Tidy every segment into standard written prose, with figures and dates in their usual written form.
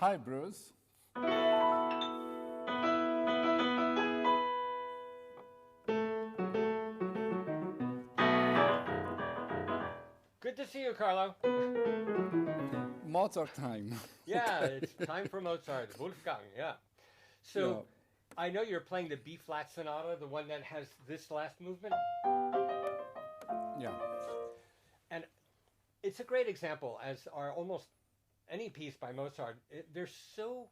Hi, Bruce. Good to see you, Carlo. Mozart time. Yeah, it's time for Mozart. Wolfgang, yeah. So, I know you're playing the B-flat sonata, the one that has this last movement. Yeah. And it's a great example, as are almost any piece by Mozart. They're so,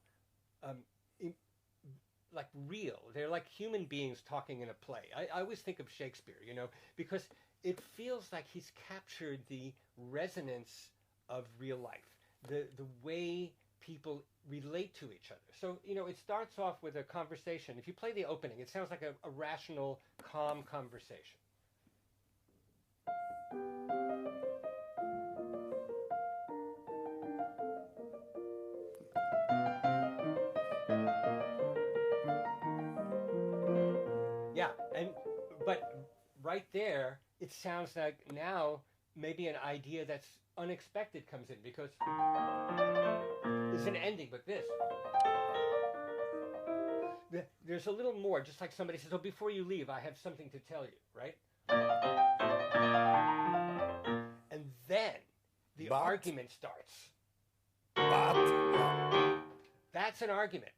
like, real. They're like human beings talking in a play. I always think of Shakespeare, you know, because it feels like he's captured the resonance of real life, the way people relate to each other. So, you know, it starts off with a conversation. If you play the opening, it sounds like a rational, calm conversation. Yeah, but right there, it sounds like now maybe an idea that's unexpected comes in, because it's an ending, but this. There's a little more, just like somebody says, oh, before you leave, I have something to tell you, right? And then the argument starts. That's an argument.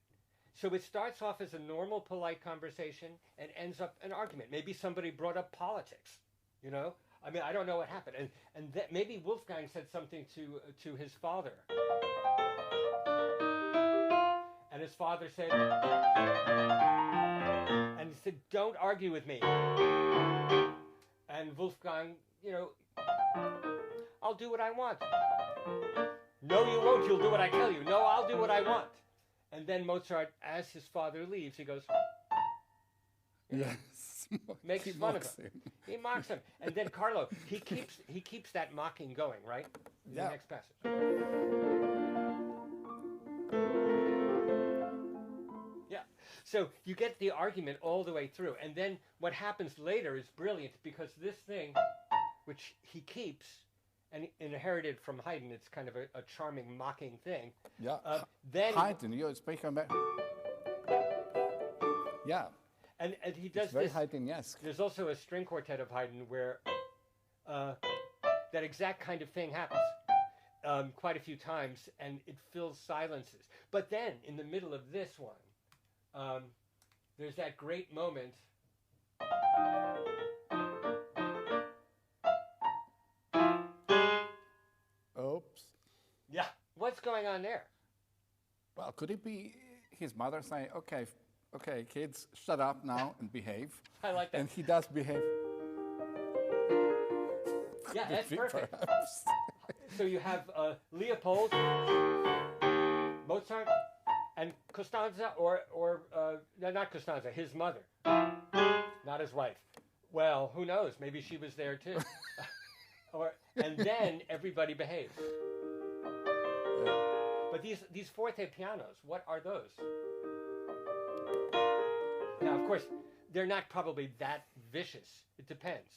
So it starts off as a normal, polite conversation and ends up an argument. Maybe somebody brought up politics, you know? I mean, I don't know what happened. And that maybe Wolfgang said something to his father. And his father said, and he said, don't argue with me. And Wolfgang, you know, I'll do what I want. No, you won't. You'll do what I tell you. No, I'll do what I want. And then Mozart, as his father leaves, he goes, yes, makes fun of him. He mocks him. And then Carlo, he keeps that mocking going, right? In the next passage. Yeah. So you get the argument all the way through. And then what happens later is brilliant, because this thing, which he keeps and inherited from Haydn, it's kind of a charming, mocking thing. Yeah. Then Haydn, you speak about. Yeah. And he does it's very this. Haydn-esque. There's also a string quartet of Haydn where that exact kind of thing happens quite a few times, and it fills silences. But then, in the middle of this one, there's that great moment. Oops. Yeah. What's going on there? Well, could it be his mother saying, okay, kids, shut up now and behave? I like that. And he does behave. Yeah, that's perfect. So you have Leopold, Mozart, and Costanza, or no, not Costanza, his mother, not his wife. Well, who knows? Maybe she was there too. And then everybody behaves. But these forte pianos, what are those? Now, of course, they're not probably that vicious. It depends.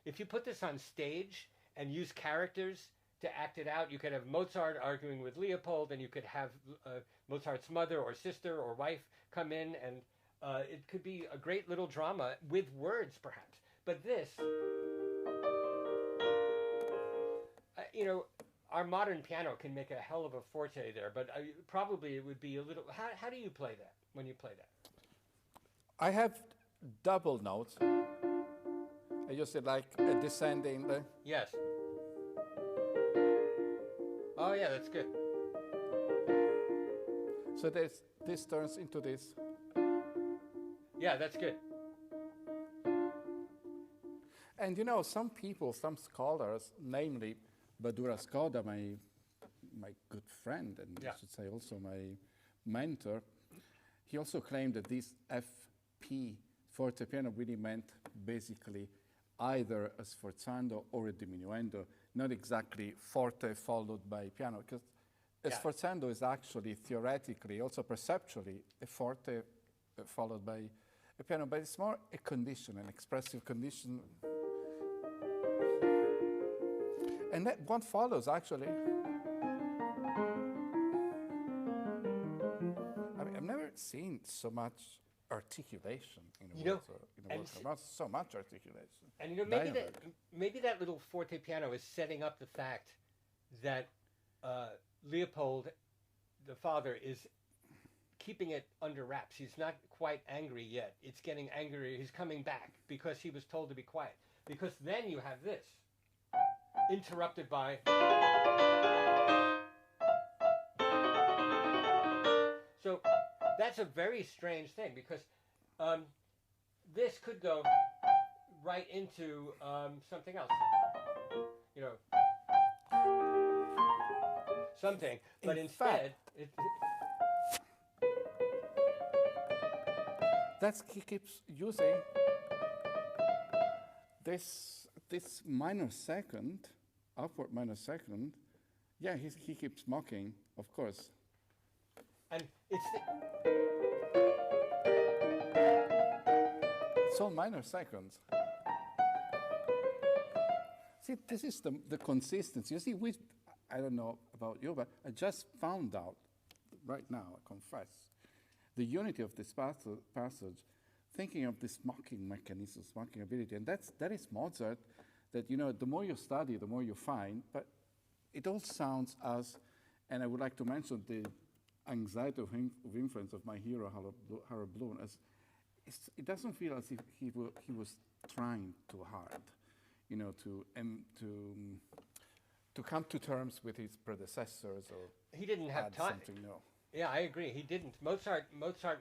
If you put this on stage and use characters to act it out, you could have Mozart arguing with Leopold, and you could have Mozart's mother or sister or wife come in, and it could be a great little drama with words, perhaps. But this, you know, our modern piano can make a hell of a forte there, but probably it would be a little. How do you play that when you play that? I have double notes. I use it like a descending. Yes. Oh yeah, that's good. So this turns into this. Yeah, that's good. And you know, some people, some scholars, namely Badura Skoda, my good friend, and I should say also my mentor, he also claimed that this FP forte piano really meant basically either a sforzando or a diminuendo, not exactly forte followed by piano, because a sforzando is actually theoretically, also perceptually, a forte followed by a piano, but it's more a condition, an expressive condition. And that what follows, actually. seen so much articulation in a You work. know, In a work. Not so much articulation. And you know, maybe that little forte piano is setting up the fact that Leopold, the father, is keeping it under wraps. He's not quite angry yet. It's getting angrier. He's coming back because he was told to be quiet. Because then you have this, interrupted by... So that's a very strange thing, because this could go right into something else. You know, something. But instead... He keeps using this minor second, upward minor second. Yeah, he keeps mocking, of course. And it's all minor seconds. See, this is the consistency. You see, I don't know about you, but I just found out right now, I confess, the unity of this passage, thinking of this mocking mechanisms, mocking ability, and that is Mozart. That, you know, the more you study, the more you find. But it all sounds as, and I would like to mention the anxiety of influence of my hero Harold Bloom. As it doesn't feel as if he was trying too hard, you know, to come to terms with his predecessors, or he didn't have time. Something new. Yeah, I agree. He didn't. Mozart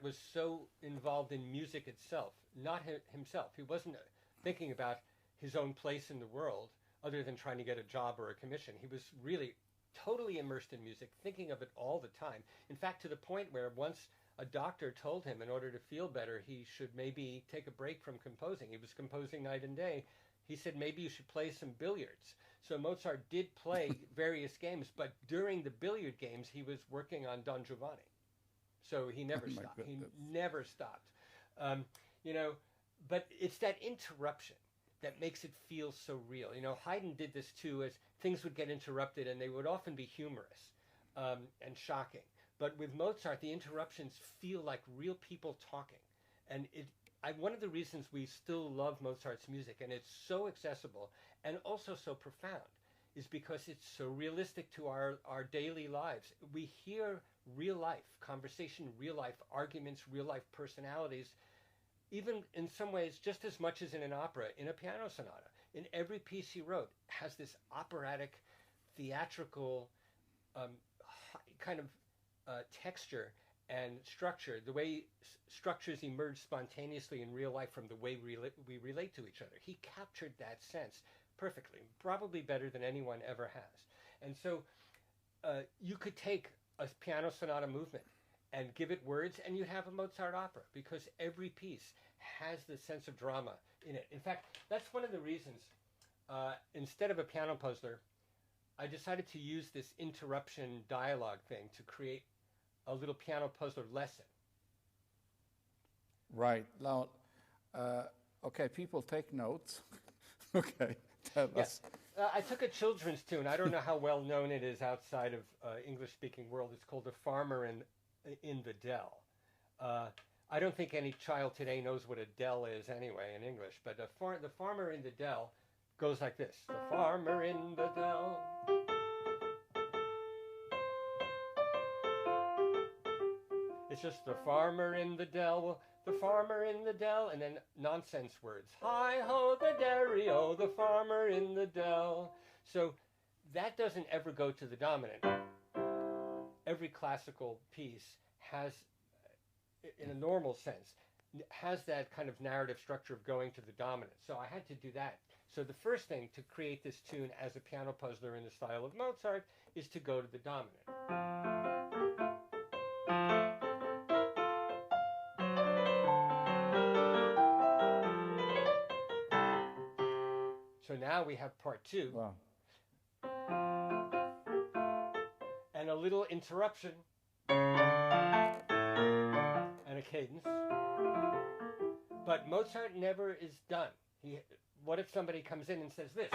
was so involved in music itself, not himself. He wasn't thinking about his own place in the world other than trying to get a job or a commission. He was really totally immersed in music, thinking of it all the time. In fact, to the point where once a doctor told him in order to feel better, he should maybe take a break from composing. He was composing night and day. He said, maybe you should play some billiards. So Mozart did play various games, but during the billiard games, he was working on Don Giovanni. So he never stopped. He never stopped. You know, but it's that interruption that makes it feel so real. You know, Haydn did this too, as things would get interrupted, and they would often be humorous and shocking. But with Mozart, the interruptions feel like real people talking. And one of the reasons we still love Mozart's music, and it's so accessible and also so profound, is because it's so realistic to our daily lives. We hear real life conversation, real life arguments, real life personalities, even in some ways just as much as in an opera, in a piano sonata. In every piece he wrote has this operatic, theatrical kind of texture and structure, the way structures emerge spontaneously in real life from the way we relate to each other. He captured that sense perfectly, probably better than anyone ever has. And so you could take a piano sonata movement and give it words, and you'd have a Mozart opera, because every piece has the sense of drama in it. In fact, that's one of the reasons, instead of a piano puzzler, I decided to use this interruption dialogue thing to create a little piano puzzler lesson. Right. Now, okay, people take notes. Okay, tell us. I took a children's tune. I don't know how well known it is outside of English-speaking world. It's called The Farmer in the Dell. I don't think any child today knows what a dell is anyway in English, but the farmer in the dell goes like this. The farmer in the dell. It's just the farmer in the dell, the farmer in the dell, and then nonsense words. Hi-ho, the dairy-o, the farmer in the dell. So that doesn't ever go to the dominant. Every classical piece has, in a normal sense, has that kind of narrative structure of going to the dominant. So I had to do that. So the first thing to create this tune as a piano puzzler in the style of Mozart is to go to the dominant. So now we have part two. Wow. And a little interruption. And a cadence. But Mozart never is done. What if somebody comes in and says this?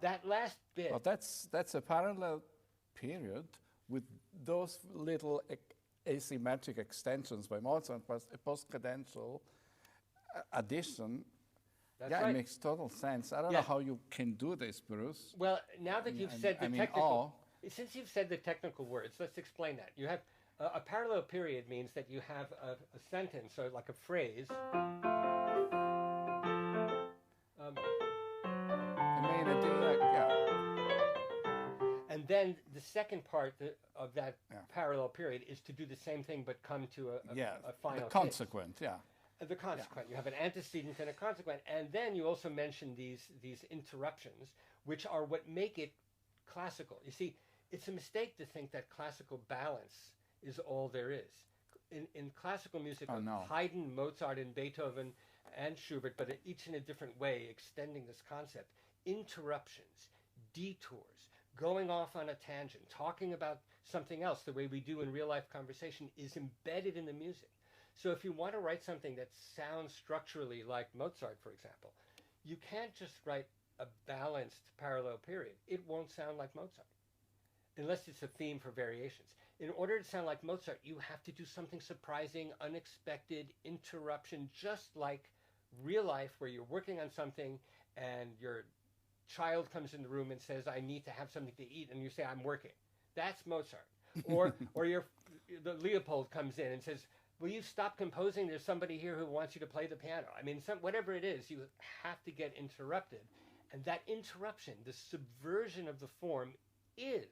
That last bit. Well, that's a parallel period with those little asymmetric extensions by Mozart, plus a post-cadential addition. That's yeah, right. It makes total sense. I don't know how you can do this, Bruce. Well, now that you've said the technical, since you've said the technical words, let's explain that. You have a parallel period means that you have a sentence, or like a phrase. And then the second part of that parallel period is to do the same thing, but come to a final consequent, the consequent. You have an antecedent and a consequent. And then you also mention these interruptions, which are what make it classical. You see, it's a mistake to think that classical balance is all there is. In classical music, Haydn, Mozart, and Beethoven, and Schubert, but each in a different way, extending this concept, interruptions, detours, going off on a tangent, talking about something else the way we do in real-life conversation is embedded in the music. So if you want to write something that sounds structurally like Mozart, for example, you can't just write a balanced parallel period. It won't sound like Mozart, unless it's a theme for variations. In order to sound like Mozart, you have to do something surprising, unexpected, interruption, just like real life, where you're working on something and your child comes in the room and says, I need to have something to eat, and you say, I'm working. That's Mozart. Or the Leopold comes in and says, will you stop composing? There's somebody here who wants you to play the piano. I mean, whatever it is, you have to get interrupted. And that interruption, the subversion of the form, is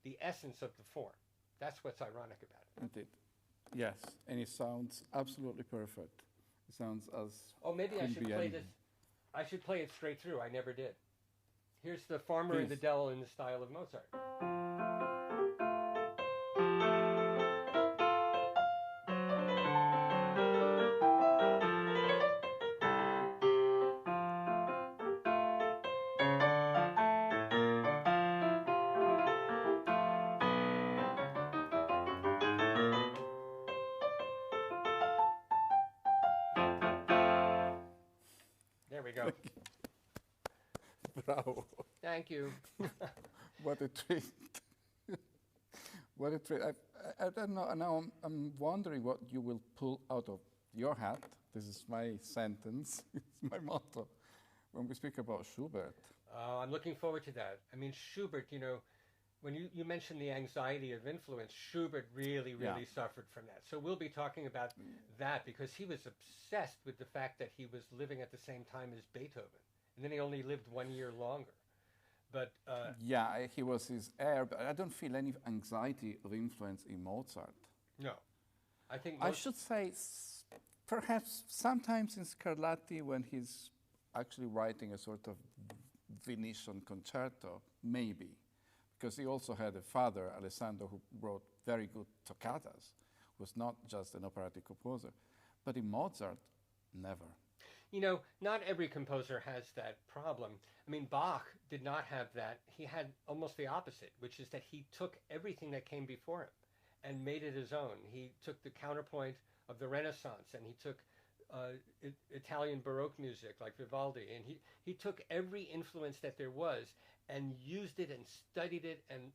the essence of the form. That's what's ironic about it. Indeed. Yes, and it sounds absolutely perfect. It sounds as... Oh, maybe I should play this. I should play it straight through. I never did. Here's the Farmer and the Dell in the style of Mozart. There we go. Bravo. Thank you. What a treat. What a treat. I don't know. Now I'm wondering what you will pull out of your hat. This is my sentence. It's my motto when we speak about Schubert. I'm looking forward to that. I mean, Schubert, you know, when you mentioned the anxiety of influence, Schubert really suffered from that. So we'll be talking about that, because he was obsessed with the fact that he was living at the same time as Beethoven. And then he only lived 1 year longer. But he was his heir, but I don't feel any anxiety of influence in Mozart. No. I think I should say perhaps sometimes in Scarlatti, when he's actually writing a sort of Venetian concerto, maybe. Because he also had a father, Alessandro, who wrote very good toccatas, was not just an operatic composer. But in Mozart, never. You know, not every composer has that problem. I mean, Bach did not have that. He had almost the opposite, which is that he took everything that came before him and made it his own. He took the counterpoint of the Renaissance, and he took Italian Baroque music like Vivaldi, and he took every influence that there was and used it and studied it and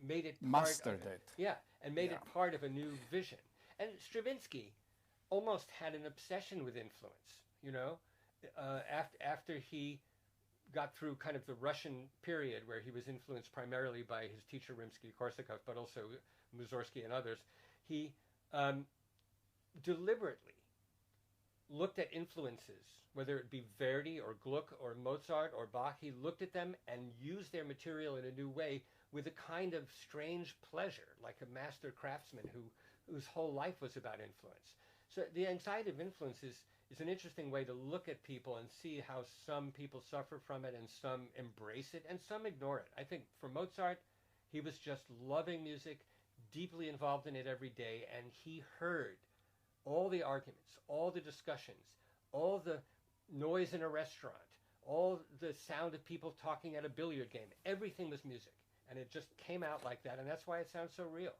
made it mastered it. Yeah, and made it part of a new vision. And Stravinsky almost had an obsession with influence, you know, after he got through kind of the Russian period where he was influenced primarily by his teacher Rimsky-Korsakov, but also Mussorgsky and others. He deliberately looked at influences, whether it be Verdi or Gluck or Mozart or Bach. He looked at them and used their material in a new way with a kind of strange pleasure, like a master craftsman whose whole life was about influence. So the anxiety of influence is an interesting way to look at people and see how some people suffer from it and some embrace it and some ignore it. I think for Mozart, he was just loving music, deeply involved in it every day, and he heard all the arguments, all the discussions, all the noise in a restaurant, all the sound of people talking at a billiard game. Everything was music, and it just came out like that, and that's why it sounds so real.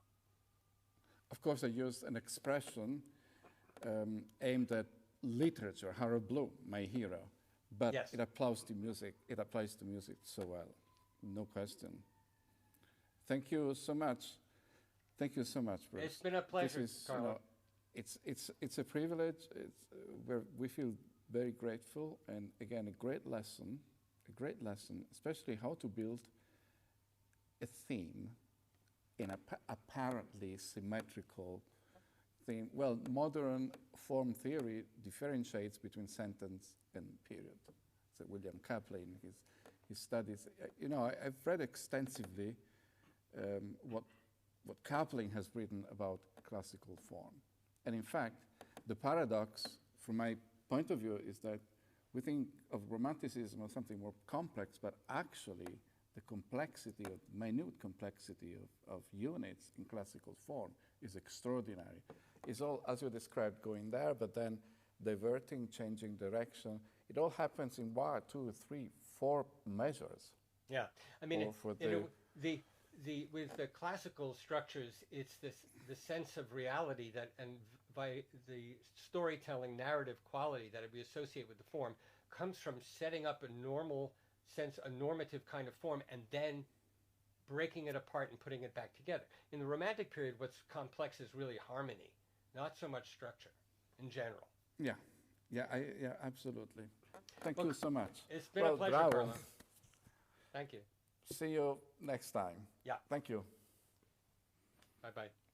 Of course, I used an expression aimed at literature. Harold Bloom, my hero, but Yes. it applies to music. It applies to music so well, no question. Thank you so much. Thank you so much, Bruce. It's been a pleasure, This is, Carlo. it's a privilege. We feel very grateful, and again, a great lesson, especially how to build a theme in a apparently symmetrical theme. Well, modern form theory differentiates between sentence and period. So William Kaplan, his studies, I've read extensively what Kaplan has written about classical form. And in fact, the paradox, from my point of view, is that we think of Romanticism as something more complex, but actually the complexity, minute complexity of units in classical form is extraordinary. It's all, as you described, going there, but then diverting, changing direction. It all happens in 1, 2, 3, 4 measures. Yeah, I mean, with the classical structures, it's the sense of reality that, and by the storytelling narrative quality that we associate with the form, comes from setting up a normative kind of form, and then breaking it apart and putting it back together. In the Romantic period, what's complex is really harmony, not so much structure in general. Yeah, absolutely. Thank you so much. It's been a pleasure, Carlo. Thank you. See you next time. Yeah. Thank you. Bye-bye.